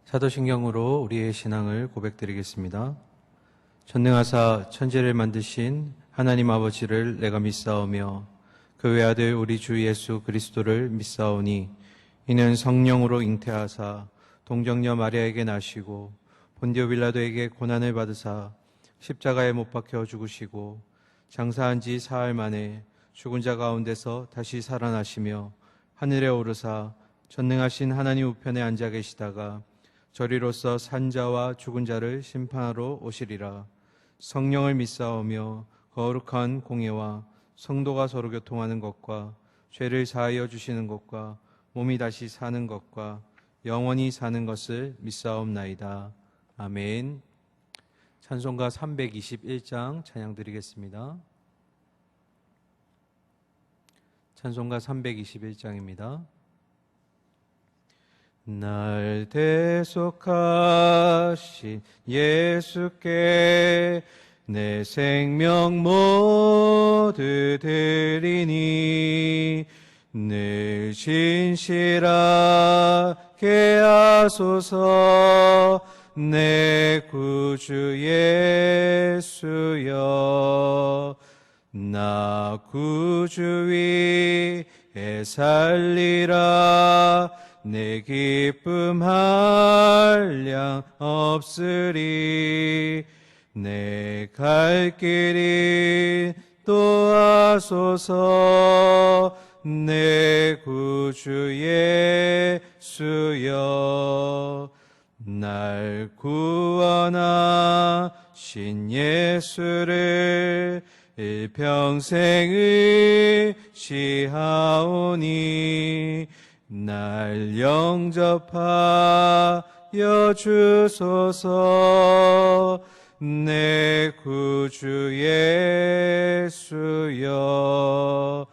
사도신경으로 우리의 신앙을 고백드리겠습니다. 전능하사 천지를 만드신 하나님 아버지를 내가 믿사오며 그 외아들 우리 주 예수 그리스도를 믿사오니 이는 성령으로 잉태하사 동정녀 마리아에게 나시고 본디오 빌라도에게 고난을 받으사 십자가에 못 박혀 죽으시고 장사한 지 사흘 만에 죽은 자 가운데서 다시 살아나시며 하늘에 오르사 전능하신 하나님 우편에 앉아 계시다가 저리로서 산자와 죽은 자를 심판하러 오시리라. 성령을 믿사오며 거룩한 공예와 성도가 서로 교통하는 것과 죄를 사하여 주시는 것과 몸이 다시 사는 것과 영원히 사는 것을 믿사옵나이다. 아멘. 찬송가 321장 찬양 드리겠습니다. 찬송가 321장입니다. 날 대속하신 예수께 내 생명 모두 드리니 늘 진실하게 하소서. 내 구주 예수여, 나 구주 위에 살리라. 내 기쁨 한량 없으리. 내 갈 길이 또 하소서. 내 구주 예수여, 날 구원하신 예수를 일평생 의지하오니 날 영접하여 주소서. 내 구주 예수여,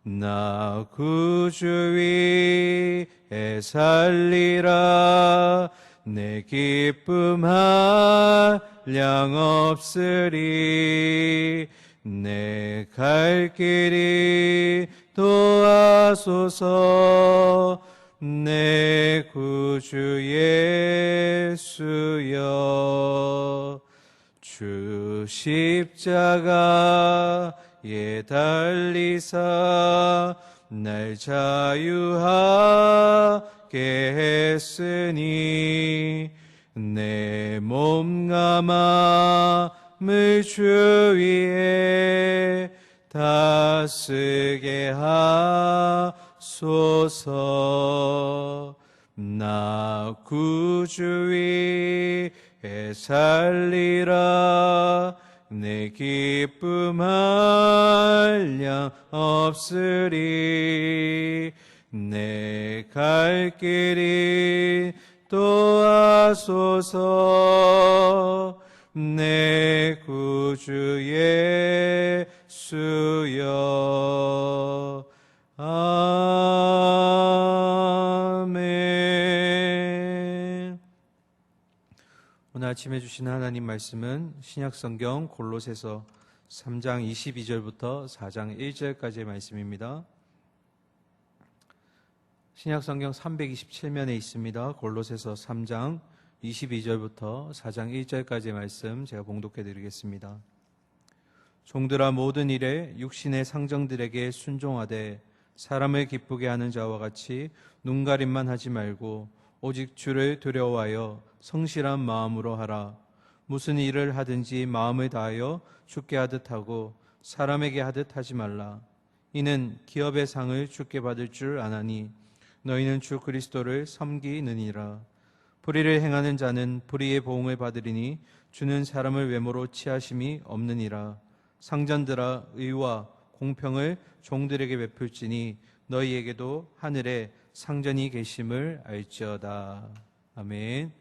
나 구주 위에 살리라. 내 기쁨 한량 없으리. 내 갈 길이 도하소서. 내 구주 예수여, 주 십자가에 달리사 날 자유하게 했으니 내 몸과 마음을 주 위에 다스게 하소서. 나 구주 위에 살리라. 내 기쁨 한량 없으리. 내 갈 길이 또 하소서. 내 구주 예수여, 아멘. 오늘 아침에 주신 하나님 말씀은 신약성경 골로새서 3장 22절부터 4장 1절까지의 말씀입니다. 신약성경 327면에 있습니다. 골로새서 3장 22절부터 4장 1절까지의 말씀 제가 봉독해 드리겠습니다. 종들아, 모든 일에 육신의 상정들에게 순종하되 사람을 기쁘게 하는 자와 같이 눈가림만 하지 말고 오직 주를 두려워하여 성실한 마음으로 하라. 무슨 일을 하든지 마음을 다하여 주께 하듯 하고 사람에게 하듯 하지 말라. 이는 기업의 상을 주께 받을 줄 아나니 너희는 주 그리스도를 섬기느니라. 불의를 행하는 자는 불의의 보응을 받으리니 주는 사람을 외모로 취하심이 없느니라. 상전들아, 의와 공평을 종들에게 베풀지니 너희에게도 하늘에 상전이 계심을 알지어다. 아멘.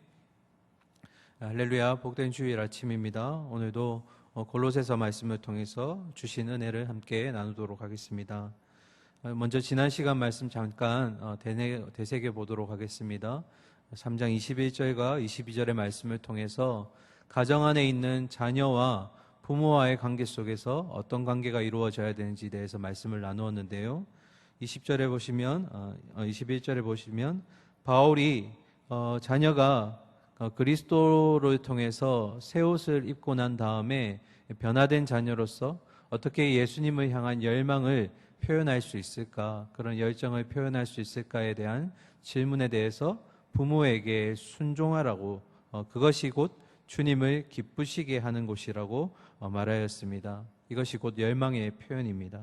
할렐루야. 복된 주일 아침입니다. 오늘도 골로새서 말씀을 통해서 주신 은혜를 함께 나누도록 하겠습니다. 먼저 지난 시간 말씀 잠깐 되새겨 보도록 하겠습니다. 3장 21절과 22절의 말씀을 통해서 가정 안에 있는 자녀와 부모와의 관계 속에서 어떤 관계가 이루어져야 되는지에 대해서 말씀을 나누었는데요. 21절에 보시면 바울이 자녀가 그리스도를 통해서 새 옷을 입고 난 다음에 변화된 자녀로서 어떻게 예수님을 향한 열망을 표현할 수 있을까, 그런 열정을 표현할 수 있을까에 대한 질문에 대해서 부모에게 순종하라고, 그것이 곧 주님을 기쁘시게 하는 곳이라고 말하였습니다. 이것이 곧 열망의 표현입니다.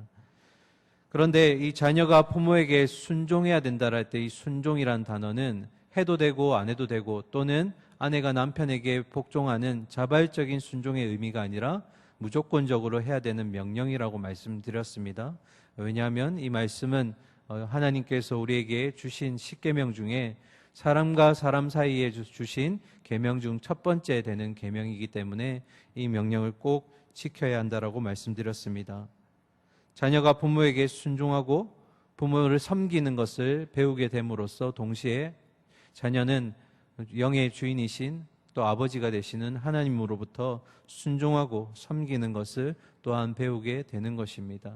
그런데 이 자녀가 부모에게 순종해야 된다라 할 때 이 순종이란 단어는 해도 되고 안 해도 되고, 또는 아내가 남편에게 복종하는 자발적인 순종의 의미가 아니라 무조건적으로 해야 되는 명령이라고 말씀드렸습니다. 왜냐하면 이 말씀은 하나님께서 우리에게 주신 십계명 중에 사람과 사람 사이에 주신 계명 중 첫 번째 되는 계명이기 때문에 이 명령을 꼭 지켜야 한다라고 말씀드렸습니다. 자녀가 부모에게 순종하고 부모를 섬기는 것을 배우게 됨으로써 동시에 자녀는 영의 주인이신 또 아버지가 되시는 하나님으로부터 순종하고 섬기는 것을 또한 배우게 되는 것입니다.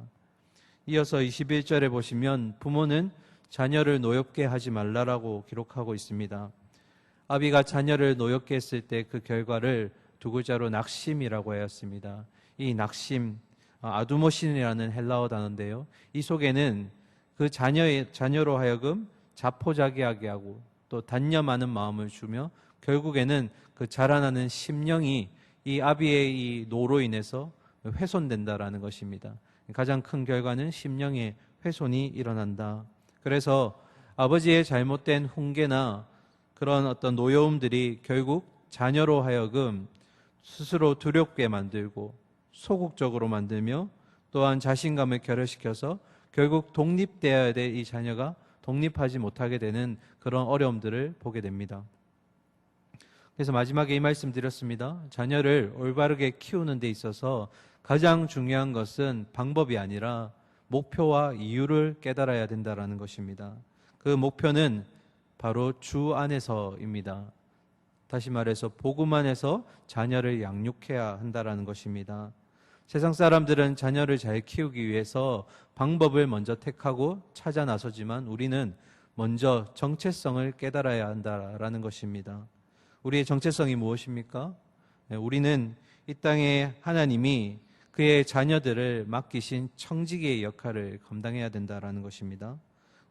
이어서 21절에 보시면 부모는 자녀를 노엽게 하지 말라라고 기록하고 있습니다. 아비가 자녀를 노엽게 했을 때 그 결과를 두 글자로 낙심이라고 하였습니다. 이 낙심, 아두모신이라는 헬라어 단어인데요. 이 속에는 그 자녀로 하여금 자포자기하게 하고 또 단념하는 마음을 주며 결국에는 그 자라나는 심령이 이 아비의 이 노로 인해서 훼손된다라는 것입니다. 가장 큰 결과는 심령의 훼손이 일어난다. 그래서 아버지의 잘못된 훈계나 그런 어떤 노여움들이 결국 자녀로 하여금 스스로 두렵게 만들고 소극적으로 만들며 또한 자신감을 결여시켜서 결국 독립되어야 될 이 자녀가 독립하지 못하게 되는 그런 어려움들을 보게 됩니다. 그래서 마지막에 이 말씀 드렸습니다. 자녀를 올바르게 키우는 데 있어서 가장 중요한 것은 방법이 아니라 목표와 이유를 깨달아야 된다는 것입니다. 그 목표는 바로 주 안에서입니다. 다시 말해서 복음 안에서 자녀를 양육해야 한다는 것입니다. 세상 사람들은 자녀를 잘 키우기 위해서 방법을 먼저 택하고 찾아 나서지만 우리는 먼저 정체성을 깨달아야 한다는 것입니다. 우리의 정체성이 무엇입니까? 우리는 이 땅에 하나님이 그의 자녀들을 맡기신 청지기의 역할을 감당해야 된다는 것입니다.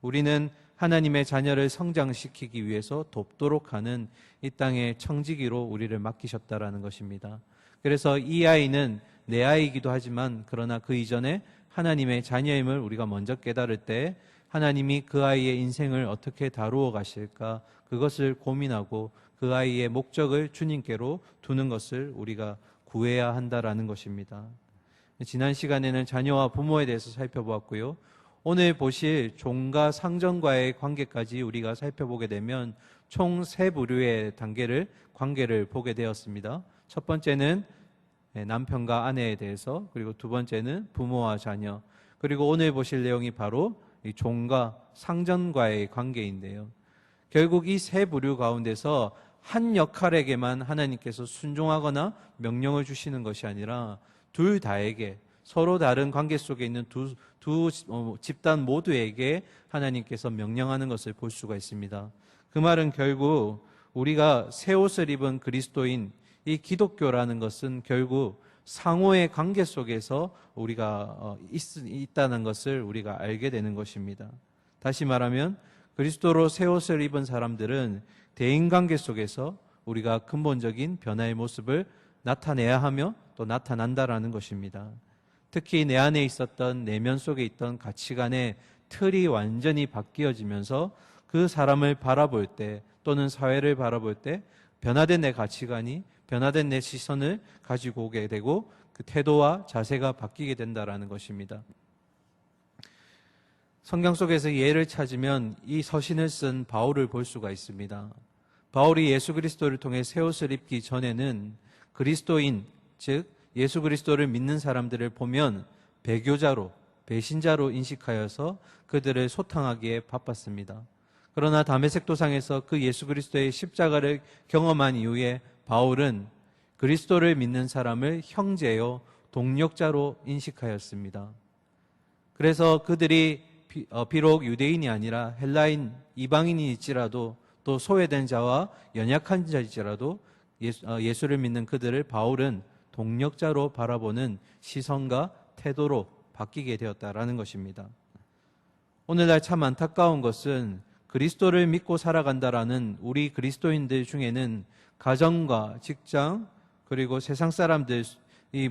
우리는 하나님의 자녀를 성장시키기 위해서 돕도록 하는 이 땅의 청지기로 우리를 맡기셨다라는 것입니다. 그래서 이 아이는 내 아이이기도 하지만 그러나 그 이전에 하나님의 자녀임을 우리가 먼저 깨달을 때 하나님이 그 아이의 인생을 어떻게 다루어 가실까, 그것을 고민하고 그 아이의 목적을 주님께로 두는 것을 우리가 구해야 한다라는 것입니다. 지난 시간에는 자녀와 부모에 대해서 살펴보았고요. 오늘 보실 종과 상전과의 관계까지 우리가 살펴보게 되면 총 세 부류의 관계를 보게 되었습니다. 첫 번째는 남편과 아내에 대해서, 그리고 두 번째는 부모와 자녀, 그리고 오늘 보실 내용이 바로 이 종과 상전과의 관계인데요. 결국 이 세 부류 가운데서 한 역할에게만 하나님께서 순종하거나 명령을 주시는 것이 아니라 둘 다에게, 서로 다른 관계 속에 있는 두 집단 모두에게 하나님께서 명령하는 것을 볼 수가 있습니다. 그 말은 결국 우리가 새 옷을 입은 그리스도인 이 기독교라는 것은 결국 상호의 관계 속에서 우리가 있다는 것을 우리가 알게 되는 것입니다. 다시 말하면 그리스도로 새 옷을 입은 사람들은 대인관계 속에서 우리가 근본적인 변화의 모습을 나타내야 하며 또 나타난다라는 것입니다. 특히 내 안에 있었던 내면 속에 있던 가치관의 틀이 완전히 바뀌어지면서 그 사람을 바라볼 때 또는 사회를 바라볼 때 변화된 내 가치관이, 변화된 내 시선을 가지고 오게 되고 그 태도와 자세가 바뀌게 된다라는 것입니다. 성경 속에서 예를 찾으면 이 서신을 쓴 바울을 볼 수가 있습니다. 바울이 예수 그리스도를 통해 새 옷을 입기 전에는 그리스도인, 즉 예수 그리스도를 믿는 사람들을 보면 배교자로, 배신자로 인식하여서 그들을 소탕하기에 바빴습니다. 그러나 다메섹 도상에서 그 예수 그리스도의 십자가를 경험한 이후에 바울은 그리스도를 믿는 사람을 형제요, 동력자로 인식하였습니다. 그래서 그들이 비록 유대인이 아니라 헬라인, 이방인일지라도 또 소외된 자와 연약한 자일지라도 예수를 믿는 그들을 바울은 동력자로 바라보는 시선과 태도로 바뀌게 되었다라는 것입니다. 오늘날 참 안타까운 것은 그리스도를 믿고 살아간다라는 우리 그리스도인들 중에는 가정과 직장 그리고 세상 사람들이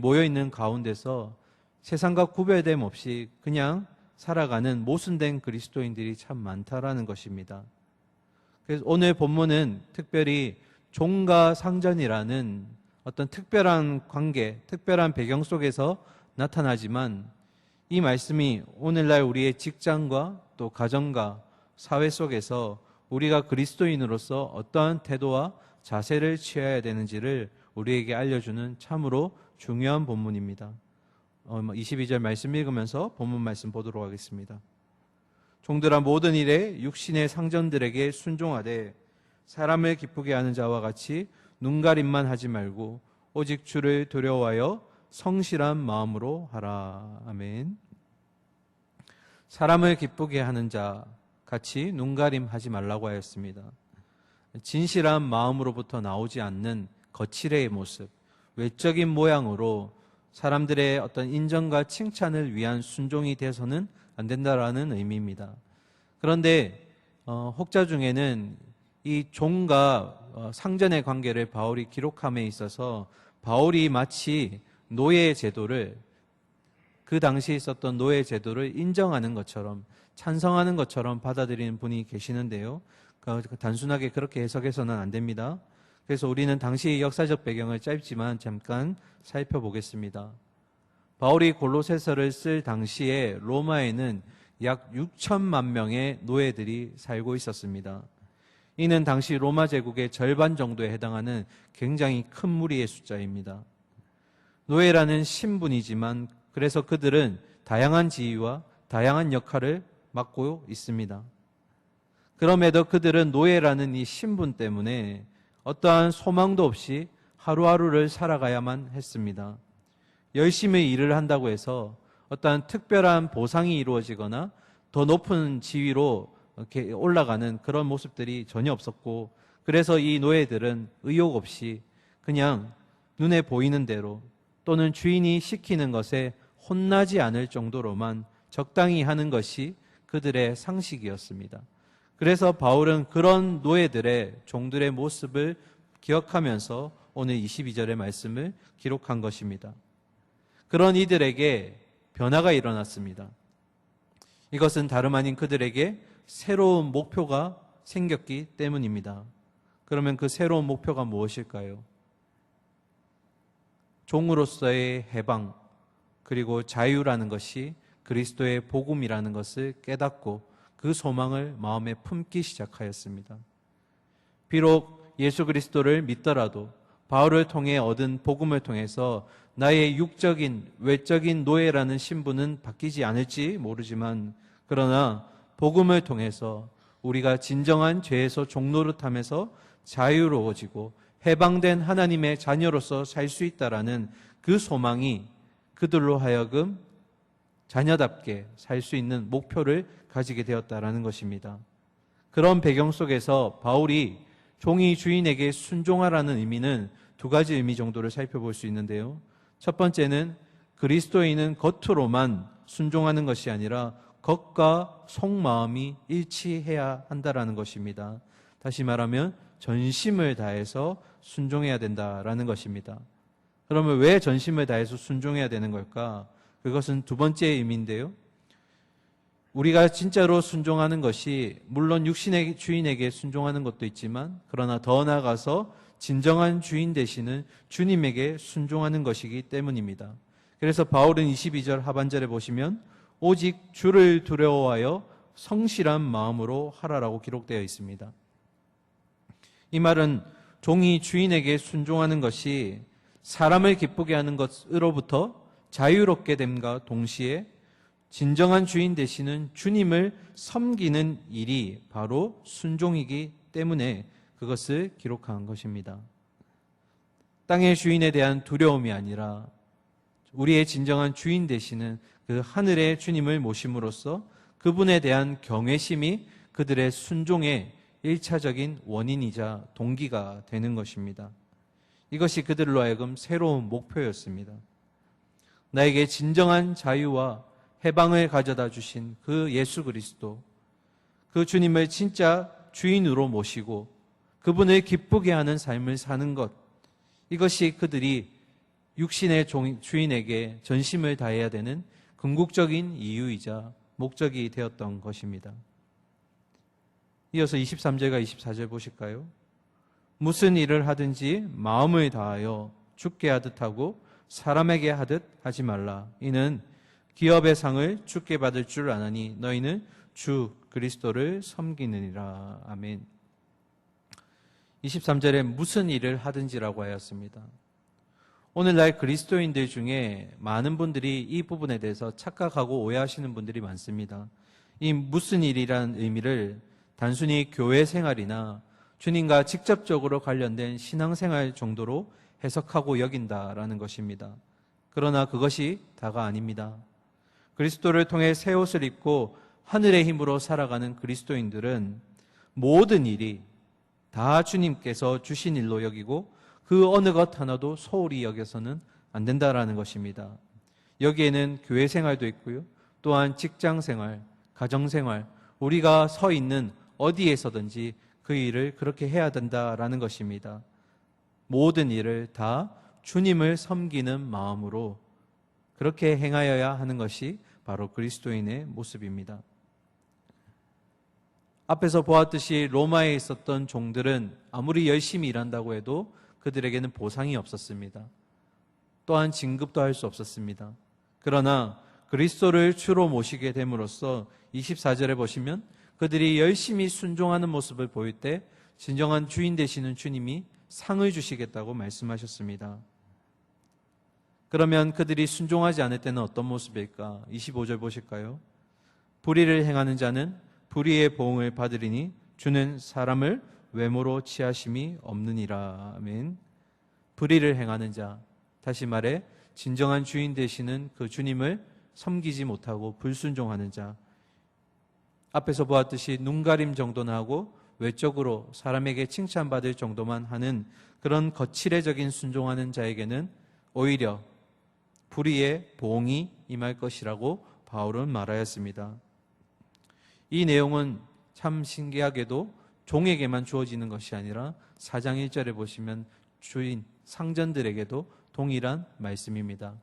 모여있는 가운데서 세상과 구별됨 없이 그냥 살아가는 모순된 그리스도인들이 참 많다라는 것입니다. 그래서 오늘 본문은 특별히 종과 상전이라는 어떤 특별한 관계, 특별한 배경 속에서 나타나지만 이 말씀이 오늘날 우리의 직장과 또 가정과 사회 속에서 우리가 그리스도인으로서 어떠한 태도와 자세를 취해야 되는지를 우리에게 알려주는 참으로 중요한 본문입니다. 22절 말씀 읽으면서 본문 말씀 보도록 하겠습니다. 종들아 모든 일에 육신의 상전들에게 순종하되 사람을 기쁘게 하는 자와 같이 눈가림만 하지 말고 오직 주를 두려워하여 성실한 마음으로 하라. 아멘. 사람을 기쁘게 하는 자 같이 눈가림하지 말라고 하였습니다. 진실한 마음으로부터 나오지 않는 거칠의 모습, 외적인 모양으로 사람들의 어떤 인정과 칭찬을 위한 순종이 돼서는 안 된다라는 의미입니다. 그런데 혹자 중에는 이 종과 상전의 관계를 바울이 기록함에 있어서 바울이 마치 노예 제도를 그 당시에 있었던 노예 제도를 인정하는 것처럼 찬성하는 것처럼 받아들이는 분이 계시는데요. 단순하게 그렇게 해석해서는 안 됩니다. 그래서 우리는 당시의 역사적 배경을 짧지만 잠깐 살펴보겠습니다. 바울이 골로새서를 쓸 당시에 로마에는 약 6천만 명의 노예들이 살고 있었습니다. 이는 당시 로마 제국의 절반 정도에 해당하는 굉장히 큰 무리의 숫자입니다. 노예라는 신분이지만 그래서 그들은 다양한 지위와 다양한 역할을 맡고 있습니다. 그럼에도 그들은 노예라는 이 신분 때문에 어떠한 소망도 없이 하루하루를 살아가야만 했습니다. 열심히 일을 한다고 해서 어떠한 특별한 보상이 이루어지거나 더 높은 지위로 이렇게 올라가는 그런 모습들이 전혀 없었고, 그래서 이 노예들은 의욕 없이 그냥 눈에 보이는 대로 또는 주인이 시키는 것에 혼나지 않을 정도로만 적당히 하는 것이 그들의 상식이었습니다. 그래서 바울은 그런 노예들의 종들의 모습을 기억하면서 오늘 22절의 말씀을 기록한 것입니다. 그런 이들에게 변화가 일어났습니다. 이것은 다름 아닌 그들에게 새로운 목표가 생겼기 때문입니다. 그러면 그 새로운 목표가 무엇일까요? 종으로서의 해방 그리고 자유라는 것이 그리스도의 복음이라는 것을 깨닫고 그 소망을 마음에 품기 시작하였습니다. 비록 예수 그리스도를 믿더라도 바울을 통해 얻은 복음을 통해서 나의 육적인 외적인 노예라는 신분은 바뀌지 않을지 모르지만, 그러나 복음을 통해서 우리가 진정한 죄에서 종노릇하면서 자유로워지고 해방된 하나님의 자녀로서 살 수 있다라는 그 소망이 그들로 하여금 자녀답게 살 수 있는 목표를 가지게 되었다라는 것입니다. 그런 배경 속에서 바울이 종이 주인에게 순종하라는 의미는 두 가지 의미 정도를 살펴볼 수 있는데요. 첫 번째는 그리스도인은 겉으로만 순종하는 것이 아니라 겉과 속마음이 일치해야 한다라는 것입니다. 다시 말하면 전심을 다해서 순종해야 된다라는 것입니다. 그러면 왜 전심을 다해서 순종해야 되는 걸까? 그것은 두 번째 의미인데요. 우리가 진짜로 순종하는 것이 물론 육신의 주인에게 순종하는 것도 있지만, 그러나 더 나아가서 진정한 주인 되시는 주님에게 순종하는 것이기 때문입니다. 그래서 바울은 22절 하반절에 보시면 오직 주를 두려워하여 성실한 마음으로 하라라고 기록되어 있습니다. 이 말은 종이 주인에게 순종하는 것이 사람을 기쁘게 하는 것으로부터 자유롭게 됨과 동시에 진정한 주인 되시는 주님을 섬기는 일이 바로 순종이기 때문에 그것을 기록한 것입니다. 땅의 주인에 대한 두려움이 아니라 우리의 진정한 주인 되시는 그 하늘의 주님을 모심으로써 그분에 대한 경외심이 그들의 순종의 1차적인 원인이자 동기가 되는 것입니다. 이것이 그들로 하여금 새로운 목표였습니다. 나에게 진정한 자유와 해방을 가져다 주신 그 예수 그리스도, 그 주님을 진짜 주인으로 모시고 그분을 기쁘게 하는 삶을 사는 것, 이것이 그들이 육신의 주인에게 전심을 다해야 되는 궁극적인 이유이자 목적이 되었던 것입니다. 이어서 23절과 24절 보실까요? 무슨 일을 하든지 마음을 다하여 주께 하듯 하고 사람에게 하듯 하지 말라. 이는 기업의 상을 주께 받을 줄 아나니 너희는 주 그리스도를 섬기느니라. 아멘. 23절에 무슨 일을 하든지라고 하였습니다. 오늘날 그리스도인들 중에 많은 분들이 이 부분에 대해서 착각하고 오해하시는 분들이 많습니다. 이 무슨 일이라는 의미를 단순히 교회 생활이나 주님과 직접적으로 관련된 신앙생활 정도로 해석하고 여긴다라는 것입니다. 그러나 그것이 다가 아닙니다. 그리스도를 통해 새 옷을 입고 하늘의 힘으로 살아가는 그리스도인들은 모든 일이 다 주님께서 주신 일로 여기고 그 어느 것 하나도 소홀히 여겨서는 안 된다라는 것입니다. 여기에는 교회 생활도 있고요. 또한 직장 생활, 가정 생활, 우리가 서 있는 어디에서든지 그 일을 그렇게 해야 된다라는 것입니다. 모든 일을 다 주님을 섬기는 마음으로 그렇게 행하여야 하는 것이 바로 그리스도인의 모습입니다. 앞에서 보았듯이 로마에 있었던 종들은 아무리 열심히 일한다고 해도 그들에게는 보상이 없었습니다. 또한 진급도 할 수 없었습니다. 그러나 그리스도를 주로 모시게 됨으로써 24절에 보시면 그들이 열심히 순종하는 모습을 보일 때 진정한 주인 되시는 주님이 상을 주시겠다고 말씀하셨습니다. 그러면 그들이 순종하지 않을 때는 어떤 모습일까? 25절 보실까요? 불의를 행하는 자는 불의의 보응을 받으리니 주는 사람을 외모로 취하심이 없느니라. 아멘. 불의를 행하는 자, 다시 말해 진정한 주인 되시는 그 주님을 섬기지 못하고 불순종하는 자, 앞에서 보았듯이 눈가림 정도나 하고 외적으로 사람에게 칭찬받을 정도만 하는 그런 거칠애적인 순종하는 자에게는 오히려 불의의 보응이 임할 것이라고 바울은 말하였습니다. 이 내용은 참 신기하게도 종에게만 주어지는 것이 아니라 4장 1절에 보시면 주인, 상전들에게도 동일한 말씀입니다.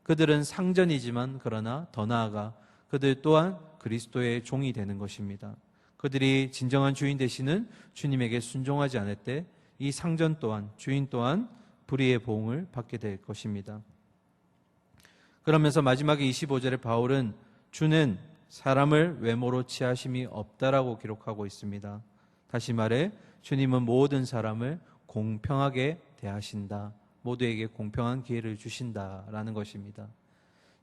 그들은 상전이지만 그러나 더 나아가 그들 또한 그리스도의 종이 되는 것입니다. 그들이 진정한 주인 되시는 주님에게 순종하지 않을 때 이 상전 또한, 주인 또한 불의의 보응을 받게 될 것입니다. 그러면서 마지막에 25절에 바울은 주는 사람을 외모로 취하심이 없다라고 기록하고 있습니다. 다시 말해 주님은 모든 사람을 공평하게 대하신다. 모두에게 공평한 기회를 주신다라는 것입니다.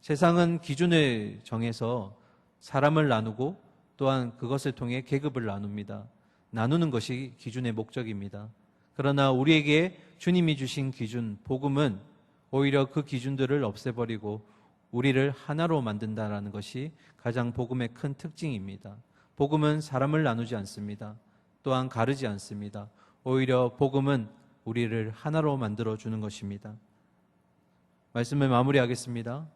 세상은 기준을 정해서 사람을 나누고 또한 그것을 통해 계급을 나눕니다. 나누는 것이 기준의 목적입니다. 그러나 우리에게 주님이 주신 기준, 복음은 오히려 그 기준들을 없애버리고 우리를 하나로 만든다는 것이 가장 복음의 큰 특징입니다. 복음은 사람을 나누지 않습니다. 또한 가르지 않습니다. 오히려 복음은 우리를 하나로 만들어주는 것입니다. 말씀을 마무리하겠습니다.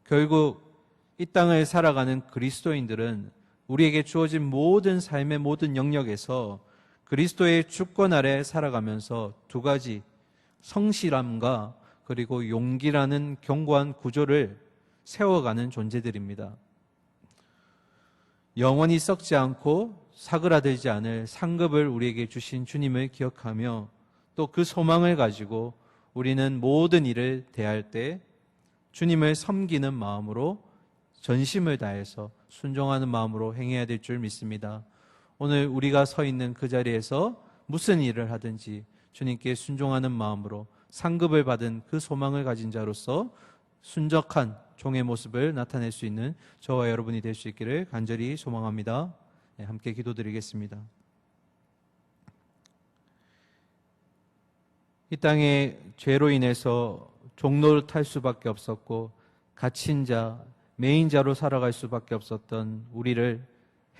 결국 이 땅을 살아가는 그리스도인들은 우리에게 주어진 모든 삶의 모든 영역에서 그리스도의 주권 아래 살아가면서 두 가지, 성실함과 그리고 용기라는 견고한 구조를 세워가는 존재들입니다. 영원히 썩지 않고 사그라들지 않을 상급을 우리에게 주신 주님을 기억하며 또 그 소망을 가지고 우리는 모든 일을 대할 때 주님을 섬기는 마음으로 전심을 다해서 순종하는 마음으로 행해야 될 줄 믿습니다. 오늘 우리가 서 있는 그 자리에서 무슨 일을 하든지 주님께 순종하는 마음으로 상급을 받은 그 소망을 가진 자로서 순적한 종의 모습을 나타낼 수 있는 저와 여러분이 될 수 있기를 간절히 소망합니다. 네, 함께 기도드리겠습니다. 이 땅에 죄로 인해서 종노릇할 수밖에 없었고 갇힌 자, 매인자로 살아갈 수밖에 없었던 우리를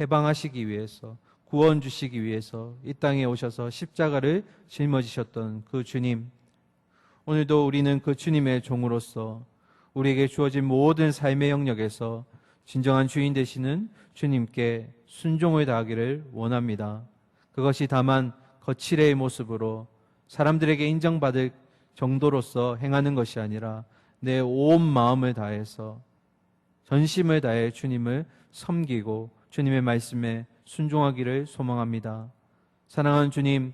해방하시기 위해서 구원 주시기 위해서 이 땅에 오셔서 십자가를 짊어지셨던 그 주님, 오늘도 우리는 그 주님의 종으로서 우리에게 주어진 모든 삶의 영역에서 진정한 주인 되시는 주님께 순종을 다하기를 원합니다. 그것이 다만 거칠의 모습으로 사람들에게 인정받을 정도로서 행하는 것이 아니라 내 온 마음을 다해서 전심을 다해 주님을 섬기고 주님의 말씀에 순종하기를 소망합니다. 사랑하는 주님,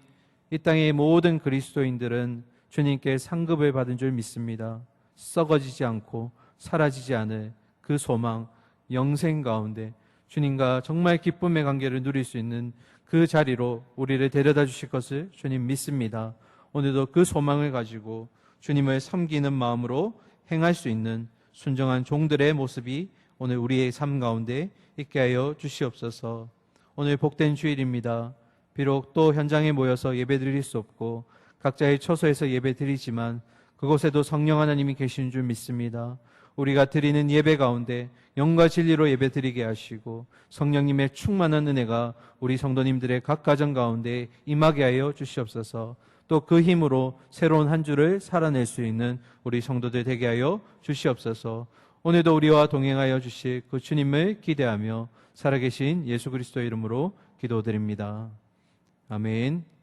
이 땅의 모든 그리스도인들은 주님께 상급을 받은 줄 믿습니다. 썩어지지 않고 사라지지 않을 그 소망, 영생 가운데 주님과 정말 기쁨의 관계를 누릴 수 있는 그 자리로 우리를 데려다 주실 것을 주님 믿습니다. 오늘도 그 소망을 가지고 주님을 섬기는 마음으로 행할 수 있는 순정한 종들의 모습이 오늘 우리의 삶 가운데 있게 하여 주시옵소서. 오늘 복된 주일입니다. 비록 또 현장에 모여서 예배 드릴 수 없고 각자의 처소에서 예배 드리지만 그곳에도 성령 하나님이 계시는 줄 믿습니다. 우리가 드리는 예배 가운데 영과 진리로 예배 드리게 하시고 성령님의 충만한 은혜가 우리 성도님들의 각 가정 가운데 임하게 하여 주시옵소서. 또 그 힘으로 새로운 한 주를 살아낼 수 있는 우리 성도들 되게 하여 주시옵소서. 오늘도 우리와 동행하여 주실 그 주님을 기대하며 살아계신 예수 그리스도의 이름으로 기도드립니다. 아멘.